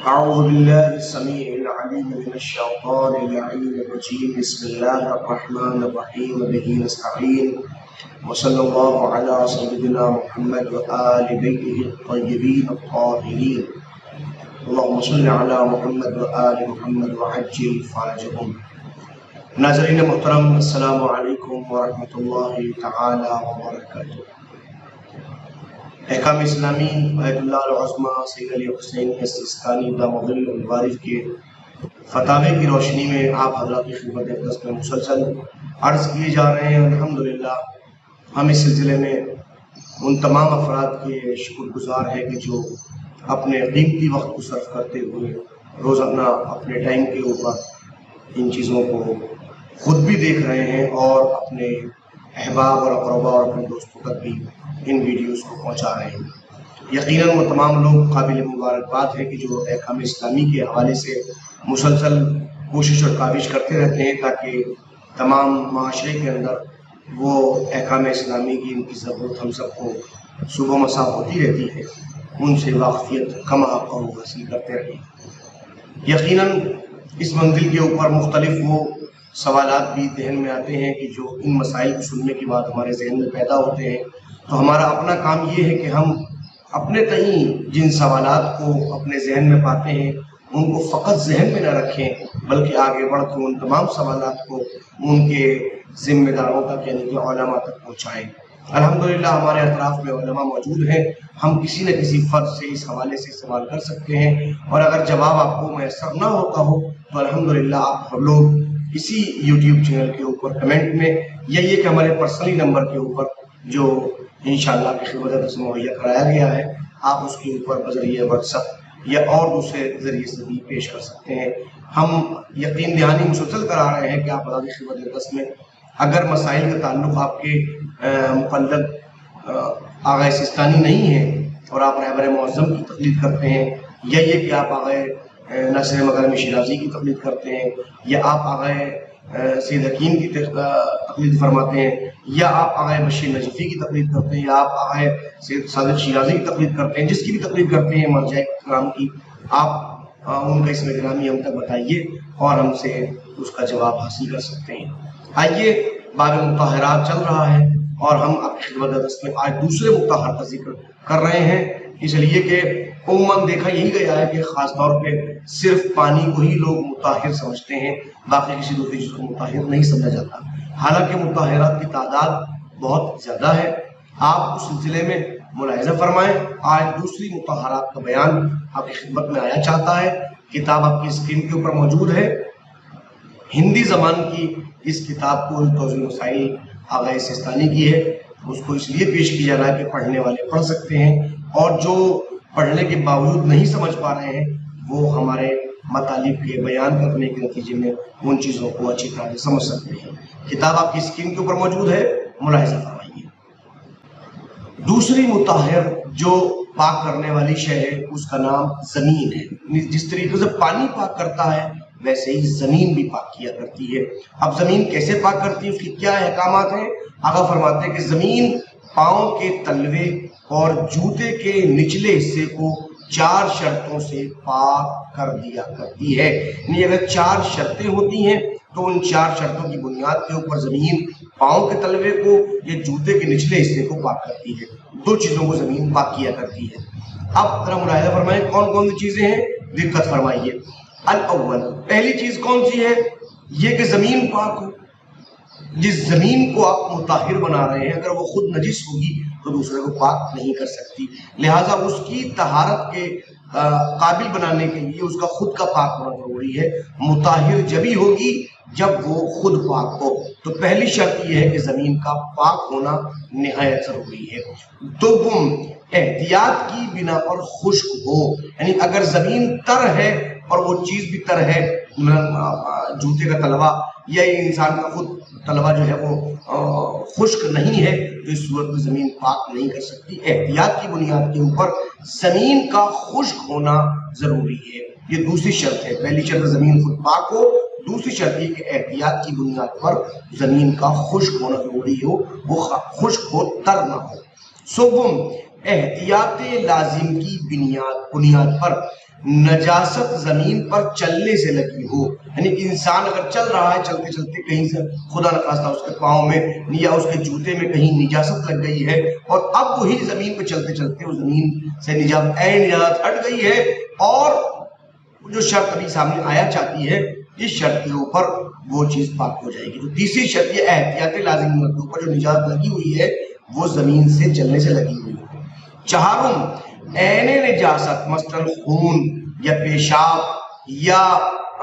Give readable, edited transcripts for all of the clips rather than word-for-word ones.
أعوذ بالله السميع العليم من الشيطان اللعين الرجيم. بسم الله الرحمن الرحيم وبه نستعين وصلى الله على سيدنا محمد وآل بيته الطيبين الطاهرين. اللهم صل على محمد وآل محمد وعجل فرجهم. ناظرین محترم، السلام علیکم ورحمۃ اللہ تعالی وبرکاتہ۔ احکام اسلامی بیت اللہ العظمہ سید علی حسین سیستانی دامغل البارک کے فتاوی کی روشنی میں آپ حضرات کی خدمت اقدس میں مسلسل عرض کیے جا رہے ہیں۔ الحمدللہ ہم اس سلسلے میں ان تمام افراد کے شکر گزار ہیں کہ جو اپنے قیمتی وقت کو صرف کرتے ہوئے روزانہ اپنے ٹائم کے اوپر ان چیزوں کو خود بھی دیکھ رہے ہیں اور اپنے احباب اور اقربا اور اپنے دوستوں تک بھی ان ویڈیوز کو پہنچا رہے ہیں۔ یقیناً وہ تمام لوگ قابل مبارکباد ہیں کہ جو احکام اسلامی کے حوالے سے مسلسل کوشش اور کاوش کرتے رہتے ہیں تاکہ تمام معاشرے کے اندر وہ احکام اسلامی کی ان کی ضرورت ہم سب کو صبح مساء ہوتی رہتی ہے، ان سے واقفیت کم حاصل کرتے رہیں۔ یقیناً اس منزل کے اوپر مختلف وہ سوالات بھی ذہن میں آتے ہیں کہ جو ان مسائل کو سننے کے بعد ہمارے ذہن میں پیدا ہوتے ہیں، تو ہمارا اپنا کام یہ ہے کہ ہم اپنے تئیں جن سوالات کو اپنے ذہن میں پاتے ہیں ان کو فقط ذہن میں نہ رکھیں، بلکہ آگے بڑھ کے ان تمام سوالات کو ان کے ذمہ داروں تک یعنی کہ علماء تک پہنچائیں۔ الحمدللہ ہمارے اطراف میں علماء موجود ہیں، ہم کسی نہ کسی فرد سے اس حوالے سے سوال کر سکتے ہیں، اور اگر جواب آپ کو میسر نہ ہوتا ہو تو الحمدللہ آپ لوگ اسی یوٹیوب چینل کے اوپر کمنٹ میں یا یہ کہ ہمارے پرسنلی نمبر کے اوپر جو انشاءاللہ کی خدمت سے مہیا کرایا گیا ہے، آپ اس کے اوپر بذریعہ واٹس ایپ یا اور دوسرے ذریعے سے بھی پیش کر سکتے ہیں۔ ہم یقین دہانی مسلسل کرا رہے ہیں کہ آپ بذات خدمت میں اگر مسائل کا تعلق آپ کے مقلد آغا سیستانی نہیں ہے اور آپ رہبر معظم کی تقلید کرتے ہیں، یا یہ کہ آپ آغا ناصر مکارم شیرازی کی تقلید کرتے ہیں، یا آپ آغا سید حکیم کی تقلید فرماتے ہیں، یا آپ آغا بشیر نجفی کی تقلید کرتے ہیں، یا آپ آغا سید صادق شیرازی کی تقلید کرتے ہیں، جس کی بھی تقلید کرتے ہیں مرجع کرام کی، آپ ان کا اسم گرامی ہم تک بتائیے اور ہم سے اس کا جواب حاصل کر سکتے ہیں۔ آئیے، باب مطہرات چل رہا ہے اور ہم آپ کی خدمت میں آج دوسرے مطہر کا ذکر کر رہے ہیں، اس لیے کہ عموماً دیکھا یہی گیا ہے کہ خاص طور پہ صرف پانی کو ہی لوگ مطہر سمجھتے ہیں، باقی کسی دوسری چیز کو مطہر نہیں سمجھا جاتا، حالانکہ مطہرات کی تعداد بہت زیادہ ہے۔ آپ اس سلسلے میں ملاحظہ فرمائیں۔ آج دوسری مطہرات کا بیان آپ کی خدمت میں آیا چاہتا ہے۔ کتاب آپ کی اسکرین کے اوپر موجود ہے۔ ہندی زبان کی اس کتاب کو توضیح مسائل آغا سیستانی کی ہے، اس کو اس لیے پیش کیا جا رہا ہے کہ پڑھنے والے پڑھ سکتے ہیں، اور جو پڑھنے کے باوجود نہیں سمجھ پا رہے ہیں وہ ہمارے مطالب کے بیان کرنے کے نتیجے میں ان چیزوں کو اچھی طرح سے سمجھ سکتے ہیں۔ کتاب آپ کی اسکرین کے اوپر موجود ہے، ملاحظہ فرمائیے۔ دوسری مطہر جو پاک کرنے والی شے ہے اس کا نام زمین ہے۔ جس طریقے سے پانی پاک کرتا ہے ویسے ہی زمین بھی پاک کیا کرتی ہے۔ اب زمین کیسے پاک کرتی ہے، اس کی کیا احکامات ہیں؟ آقا فرماتے ہیں کہ زمین پاؤں کے تلوے اور جوتے کے نچلے حصے کو 4 شرطوں سے پاک کر دیا کرتی ہے۔ یعنی اگر 4 شرطیں ہوتی ہیں تو ان 4 شرطوں کی بنیاد کے اوپر زمین پاؤں کے تلوے کو یا جوتے کے نچلے حصے کو پاک کرتی ہے۔ 2 چیزوں کو زمین پاک کیا کرتی ہے۔ اب ذرا ملاحظہ فرمائیں کون کون سی چیزیں ہیں، دقت فرمائیے۔ الاول، پہلی چیز کون سی ہے؟ یہ کہ زمین پاک ہو۔ جس زمین کو آپ مطہر بنا رہے ہیں اگر وہ خود نجس ہوگی تو دوسرے کو پاک نہیں کر سکتی، لہٰذا اس کی طہارت کے قابل بنانے کے لیے اس کا خود کا پاک ہونا ضروری ہے۔ مطہر جبھی ہوگی جب وہ خود پاک ہو۔ تو پہلی شرط یہ ہے کہ زمین کا پاک ہونا نہایت ضروری ہے۔ دوم، احتیاط کی بنا پر خشک ہو، یعنی اگر زمین تر ہے اور وہ چیز بھی تر ہے، جوتے کا تلوا یا انسان کا خود تلوا جو ہے وہ خشک نہیں ہے، تو اس صورت میں زمین پاک نہیں کر سکتی۔ احتیاط کی بنیاد کے اوپر زمین کا خشک ہونا ضروری ہے، یہ دوسری شرط ہے۔ پہلی شرط زمین خود پاک ہو، دوسری شرط یہ کہ احتیاط کی بنیاد پر زمین کا خشک ہونا ضروری ہو، وہ خشک ہو، تر نہ ہو۔ سوم، احتیاط لازم کی بنیاد پر نجاست زمین پر چلنے سے لگی ہو، یعنی انسان اگر چل رہا ہے چلتے چلتے کہیں سے خدا نخواستہ اس کے پاؤں میں یا اس کے جوتے میں کہیں نجاست لگ گئی ہے اور اب وہی زمین پہ چلتے چلتے وہ زمین سے نجاست ہٹ گئی ہے اور جو شرط ابھی سامنے آیا چاہتی ہے اس شرط کے اوپر وہ چیز پاک ہو جائے گی۔ تو تیسری شرط یہ احتیاط لازمی کے اوپر جو نجاست لگی ہوئی ہے وہ زمین سے چلنے سے لگی ہوئی ہے۔ چہارم عین نجاست مثلا خون یا پیشاب یا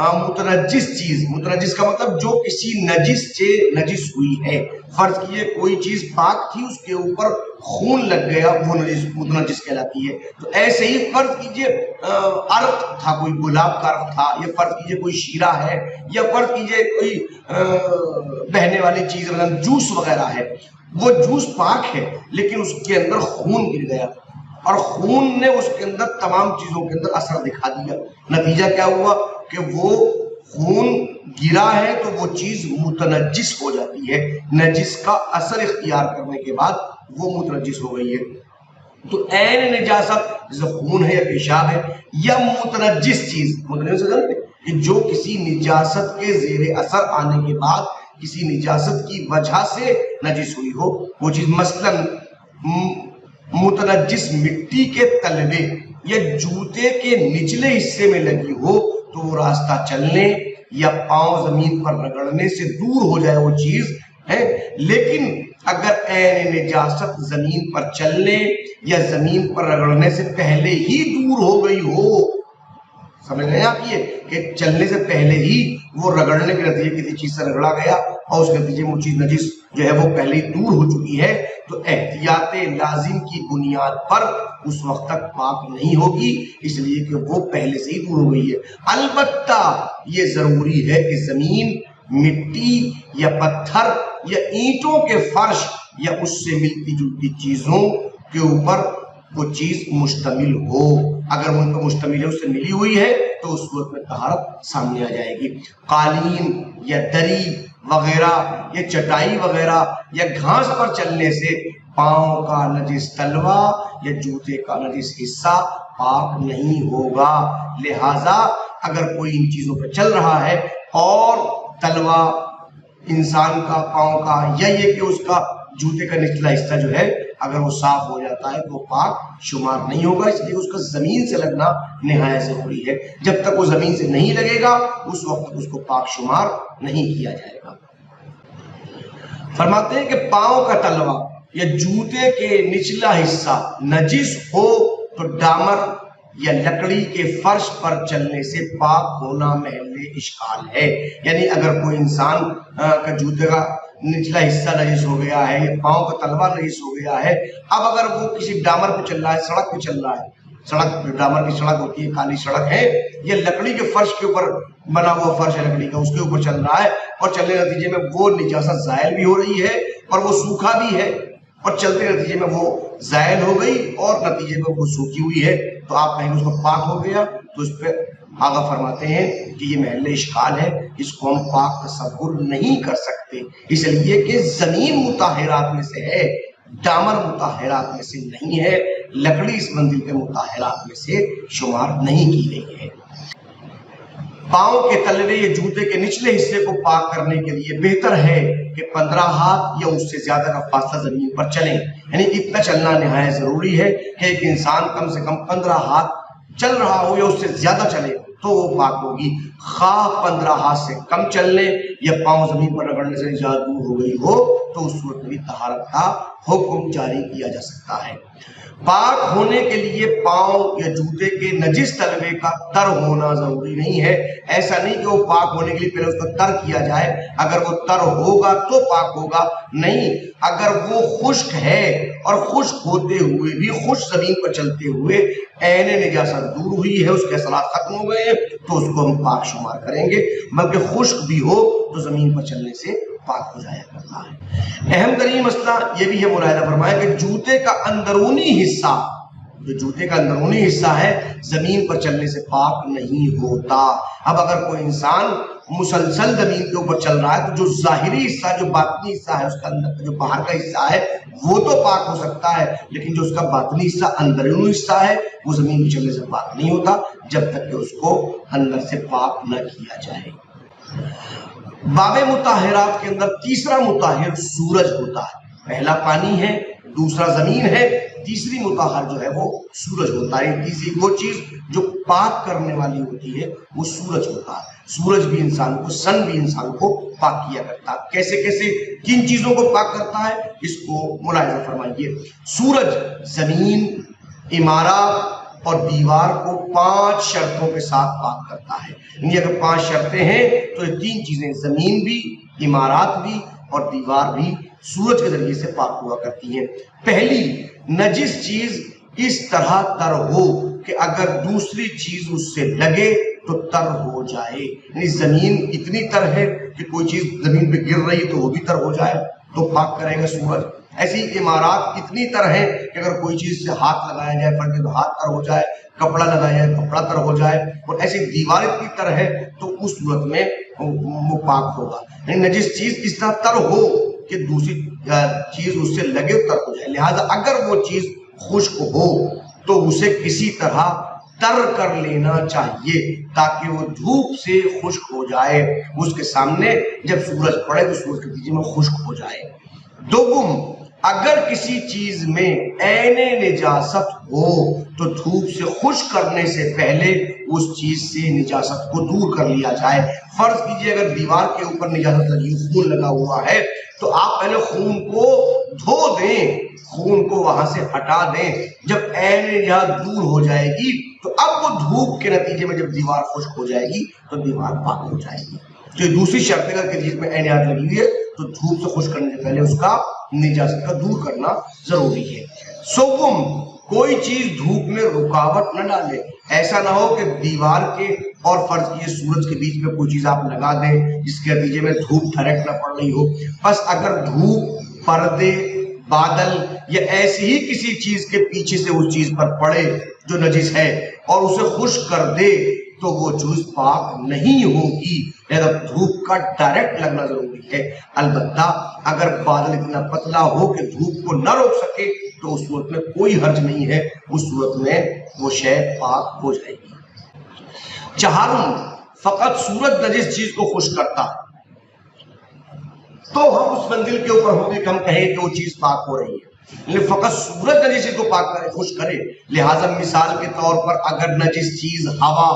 متنجس چیز، متنجس کا مطلب جو کسی نجس سے نجس ہوئی ہے، فرض کیجئے کوئی چیز پاک تھی اس کے اوپر خون لگ گیا وہ نجس متنجس کہلاتی ہے۔ تو ایسے ہی فرض کیجئے عرق تھا، کوئی گلاب کا عرق تھا، یا فرض کیجئے کوئی شیرہ ہے، یا فرض کیجئے کوئی بہنے والی چیز مثلا جوس وغیرہ ہے، وہ جوس پاک ہے لیکن اس کے اندر خون گر گیا اور خون نے اس کے اندر تمام چیزوں کے اندر اثر دکھا دیا، نتیجہ کیا ہوا کہ وہ خون گرا ہے تو وہ چیز متنجس ہو جاتی ہے، نجس کا اثر اختیار کرنے کے بعد وہ متنجس ہو گئی ہے۔ تو عین نجاست جیسے خون ہے یا پیشاب ہے یا متنجس چیز، متنجس کہ جو کسی نجاست کے زیر اثر آنے کے بعد کسی نجاست کی وجہ سے نجس ہوئی ہو وہ چیز، مثلا متنجس مٹی کے تلوے یا جوتے کے نچلے حصے میں لگی ہو تو وہ راستہ چلنے یا پاؤں زمین پر رگڑنے سے دور ہو جائے وہ چیز ہے۔ لیکن اگر عین نجاست زمین پر چلنے یا زمین پر رگڑنے سے پہلے ہی دور ہو گئی ہو، سمجھ رہے ہیں آپ یہ کہ چلنے سے پہلے ہی وہ رگڑنے کے نتیجے کسی چیز سے رگڑا گیا اور اس کے نتیجے میں وہ چیز نجس جو ہے وہ پہلے ہی دور ہو چکی ہے، تو احتیاط لازم کی بنیاد پر اس وقت تک پاک نہیں ہوگی، اس لیے کہ وہ پہلے سے ہی دور ہو گئی ہے۔ البتہ یہ ضروری ہے کہ زمین، مٹی یا پتھر یا اینٹوں کے فرش یا اس سے ملتی جلتی چیزوں کے اوپر وہ چیز مشتمل ہو، اگر وہ ان پر مشتمل ہے، اس سے ملی ہوئی ہے تو اس صورت میں طہارت سامنے آ جائے گی۔ قالین یا دری وغیرہ یا چٹائی وغیرہ یا گھاس پر چلنے سے پاؤں کا نجس تلوا یا جوتے کا نجس حصہ پاک نہیں ہوگا، لہٰذا اگر کوئی ان چیزوں پہ چل رہا ہے اور تلوا انسان کا پاؤں کا یا یہ کہ اس کا جوتے کا نچلا حصہ جو ہے اگر وہ صاف ہو جاتا ہے تو وہ پاک شمار نہیں ہوگا، اس لیے اس کا زمین سے لگنا نہایت ضروری ہے۔ جب تک وہ زمین سے نہیں لگے گا اس وقت تک اس کو پاک شمار نہیں کیا جائے گا۔ فرماتے ہیں کہ پاؤں کا تلوا یا جوتے کے نچلا حصہ نجس ہو تو ڈامر یا لکڑی کے فرش پر چلنے سے پاک ہونا محل اشکال ہے، یعنی اگر کوئی انسان کا جوتے کا نچلا حصہ نجس ہو گیا ہے یا پاؤں کا تلوا نجس ہو گیا ہے، اب اگر وہ کسی ڈامر پہ چل رہا ہے، سڑک پہ چل رہا ہے، سڑک ڈامر کی سڑک ہوتی ہے، کالی سڑک ہے، یا لکڑی کے فرش کے اوپر بنا ہوا فرش ہے لکڑی کا، اس کے اوپر چل رہا ہے اور چلنے کے نتیجے میں وہ نجاست زائل بھی ہو رہی ہے اور وہ سوکھا بھی ہے اور چلتے کے نتیجے میں وہ زائل ہو گئی اور نتیجے میں وہ سوکھی ہوئی ہے، تو آپ کہیں اس کو پاک ہو گیا تو اس پہ آغا فرماتے ہیں کہ یہ محل اشکال ہے، اس کو ہم پاک تصور نہیں کر سکتے، اس لیے کہ زمین مطہرات میں سے ہے، ڈامر مطہرات میں سے نہیں ہے، لکڑی اس منزل کے مطہرات میں سے شمار نہیں کی گئی ہے۔ پاؤں کے تلوے یا جوتے کے نچلے حصے کو پاک کرنے کے لیے بہتر ہے کہ 15 ہاتھ یا اس سے زیادہ کا فاصلہ زمین پر چلیں، یعنی اتنا چلنا نہایت ضروری ہے کہ ایک انسان کم سے کم 15 ہاتھ چل رہا ہو یا اس سے زیادہ چلے تو وہ پاک ہوگی، خواہ 15 ہاتھ سے کم چلنے یا پاؤں زمین پر رگڑنے سے زیادہ دور ہو گئی ہو تو اس صورت میں بھی طہارت کا حکم جاری کیا جا سکتا ہے۔ پاک ہونے کے لیے پاؤں یا جوتے کے نجس تلوے کا تر ہونا ضروری نہیں ہے، ایسا نہیں کہ وہ پاک ہونے کے لیے پہلے اس کو تر کیا جائے، اگر وہ تر ہوگا تو پاک ہوگا، نہیں، اگر وہ خشک ہے اور خشک ہوتے ہوئے بھی خشک زمین پر چلتے ہوئے عین نجاست دور ہوئی ہے، اس کے اثرات ختم ہو گئے ہیں تو اس کو ہم پاک شمار کریں گے، بلکہ خشک بھی ہو تو زمین پر چلنے سے پاک ہو جایا کرتا ہے۔ اہم ترین مسئلہ یہ بھی ہے ملاحظہ فرمایا کہ جوتے کا اندرونی حصہ جو جوتے کا اندرونی حصہ ہے زمین پر چلنے سے پاک نہیں ہوتا۔ اب اگر کوئی انسان مسلسل زمین کے اوپر چل رہا ہے تو جو ظاہری حصہ، جو باطنی حصہ ہے اس کا اندر جو باہر کا حصہ ہے وہ تو پاک ہو سکتا ہے، لیکن جو اس کا باطنی حصہ اندرونی حصہ ہے وہ زمین پہ چلنے سے پاک نہیں ہوتا جب تک کہ اس کو اندر سے پاک نہ کیا جائے۔ باب مطہرات کے اندر تیسرا مطہر سورج ہوتا ہے۔ پہلا پانی ہے، دوسرا زمین ہے، تیسری مطہر جو ہے وہ سورج ہوتا ہے۔ تیسری وہ چیز جو پاک کرنے والی ہوتی ہے وہ سورج ہوتا ہے۔ سورج بھی انسان کو، سن بھی انسان کو پاک کیا کرتا ہے۔ کیسے کیسے، کن چیزوں کو پاک کرتا ہے اس کو ملاحظہ فرمائیے۔ سورج زمین، عمارات اور دیوار کو 5 شرطوں کے ساتھ پاک کرتا ہے۔ یعنی اگر 5 شرطیں ہیں تو یہ 3 چیزیں، زمین بھی، عمارات بھی اور دیوار بھی سورج کے ذریعے سے پاک ہوا کرتی ہیں۔ پہلی، نجس چیز اس طرح تر ہو کہ اگر دوسری چیز اس سے لگے تو تر ہو جائے۔ یعنی زمین اتنی تر ہے کہ کوئی چیز زمین پہ گر رہی تو وہ بھی تر ہو جائے تو پاک کرے گا سورج۔ ایسی عمارات اتنی تر ہے کہ اگر کوئی چیز سے ہاتھ لگایا جائے پڑ کے تو ہاتھ تر ہو جائے، کپڑا لگایا جائے کپڑا تر ہو جائے، اور ایسی دیوار اتنی تر ہے تو اس صورت میں وہ پاک ہوگا۔ یعنی نجس چیز اس طرح تر ہو کہ دوسری چیز اس سے لگے تر ہو جائے، لہٰذا اگر وہ چیز خشک ہو تو اسے کسی طرح تر کر لینا چاہیے تاکہ وہ دھوپ سے خشک ہو جائے، اس کے سامنے جب سورج پڑے تو سورج کے پیچھے میں خشک ہو جائے۔ دوم، اگر کسی چیز میں عین نجاست ہو تو دھوپ سے خشک کرنے سے پہلے اس چیز سے نجاست کو دور کر لیا جائے۔ فرض کیجئے اگر دیوار کے اوپر نجاست لگی، خون لگا ہوا ہے تو آپ پہلے خون کو دھو دیں، خون کو وہاں سے ہٹا دیں۔ جب عین نجاست دور ہو جائے گی تو اب وہ دھوپ کے نتیجے میں جب دیوار خشک ہو جائے گی تو دیوار پاک ہو جائے گی۔ جو دوسری شرط ہے کہ جس میں عین نجاست لگی ہوئی ہے تو دھوپ سے خشک کرنے سے پہلے اس کا نجاست کا دور کرنا ضروری ہے۔ سوم، کوئی چیز دھوپ میں رکاوٹ نہ ڈالے۔ ایسا نہ ہو کہ دیوار کے اور فرض کیجئے سورج کے بیچ میں کوئی چیز آپ لگا دیں جس کے نتیجے میں دھوپ ڈائریکٹ نہ پڑ رہی ہو۔ بس اگر دھوپ، پردے، بادل یا ایسی ہی کسی چیز کے پیچھے سے اس چیز پر پڑے جو نجس ہے اور اسے خشک کر دے تو وہ چیز پاک نہیں ہوگی، لہذا دھوپ کا ڈائریکٹ لگنا ضروری ہے۔ البتہ اگر بادل اتنا پتلا ہو کہ دھوپ کو نہ روک سکے تو اس صورت میں کوئی حرج نہیں ہے، اس صورت میں وہ شے پاک ہو جائے گی۔ چہارم، فقط سورج نجس چیز کو خشک کرتا تو ہم اس منزل کے اوپر ہوں گے کہ ہم کہیں کہ وہ چیز پاک ہو رہی ہے، لیکن فقط سورج نجس چیز کو پاک کرے، خشک کرے۔ لہٰذا مثال کے طور پر اگر نجس چیز ہوا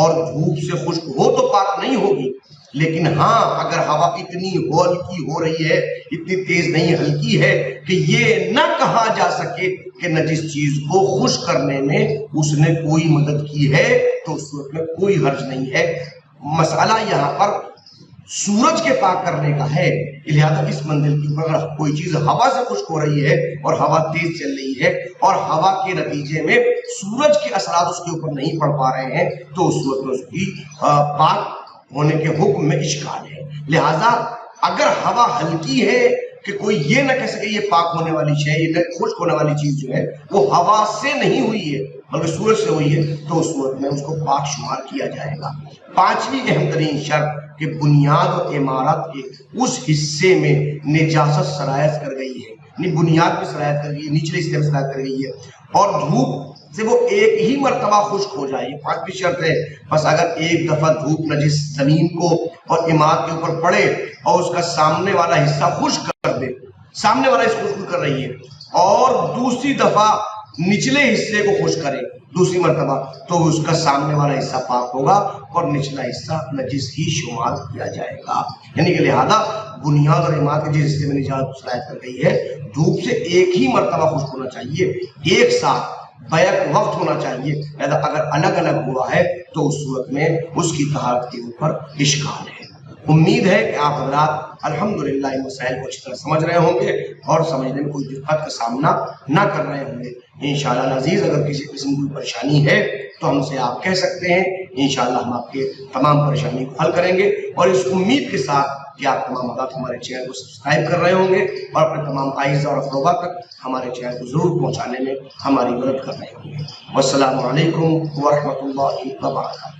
اور دھوپ سے خشک ہو تو پاک نہیں ہوگی، لیکن ہاں اگر ہوا اتنی ہلکی ہو رہی ہے، اتنی تیز نہیں ہلکی ہے کہ یہ نہ کہا جا سکے کہ نجس چیز کو خشک کرنے میں اس نے کوئی مدد کی ہے تو اس صورت میں کوئی حرج نہیں ہے۔ مسئلہ یہاں پر سورج کے پاک کرنے کا ہے، لہذا اس منزل کے اوپر اگر کوئی چیز ہوا سے خشک ہو رہی ہے اور ہوا تیز چل رہی ہے اور ہوا کے نتیجے میں سورج کے اثرات اس کے اوپر نہیں پڑ پا رہے ہیں تو اس صورت میں اس کی پاک ہونے کے حکم میں اشکال ہے۔ لہذا اگر ہوا ہلکی ہے کہ کوئی یہ نہ کہہ سکے یہ پاک ہونے والی شے، یہ خشک ہونے والی چیز جو ہے وہ ہوا سے نہیں ہوئی ہے بلکہ سورج سے ہوئی ہے تو اس صورت میں اس کو پاک شمار کیا جائے گا۔ پانچویں اہم ترین شرط کہ بنیاد اور عمارت کے اس حصے میں نجاست سرایت کر گئی ہے، یعنی بنیاد میں سرایت کر گئی ہے، نچلے حصے میں سرایت کر گئی ہے اور دھوپ سے وہ ایک ہی مرتبہ خشک ہو جائے، یہ پانچویں شرط ہے۔ بس اگر ایک دفعہ دھوپ نجس زمین کو اور عمارت کے اوپر پڑے اور اس کا سامنے والا حصہ خشک کر دے، سامنے والا اس خشک کر رہی ہے اور دوسری دفعہ نچلے حصے کو خشک کرے دوسری مرتبہ تو اس کا سامنے والا حصہ پاک ہوگا اور نچلا حصہ نجس ہی شمار کیا جائے گا۔ یعنی کہ لہذا بنیاد اور عمارت کے جس حصے میں نجاست سرایت کر گئی ہے دھوپ سے ایک ہی مرتبہ خشک ہونا چاہیے، ایک ساتھ بیک وقت ہونا چاہیے، لہذا اگر الگ الگ ہوا ہے تو اس صورت میں اس کی طہارت کے اوپر اشکال ہے۔ امید ہے کہ آپ حضرات الحمدللہ ان مسائل کو اچھی طرح سمجھ رہے ہوں گے اور سمجھنے میں کوئی دقت کا سامنا نہ کر رہے ہوں گے۔ انشاءاللہ العزیز اگر کسی قسم کی پریشانی ہے تو ہم سے آپ کہہ سکتے ہیں، انشاءاللہ ہم آپ کے تمام پریشانی کو حل کریں گے، اور اس امید کے ساتھ کہ آپ تمام حضرات ہمارے چینل کو سبسکرائب کر رہے ہوں گے اور اپنے تمام اعزہ اور اقربا تک ہمارے چینل کو ضرور پہنچانے میں ہماری مدد کر رہے ہوں گے۔ والسلام علیکم ورحمۃ اللہ وبرکاتہ۔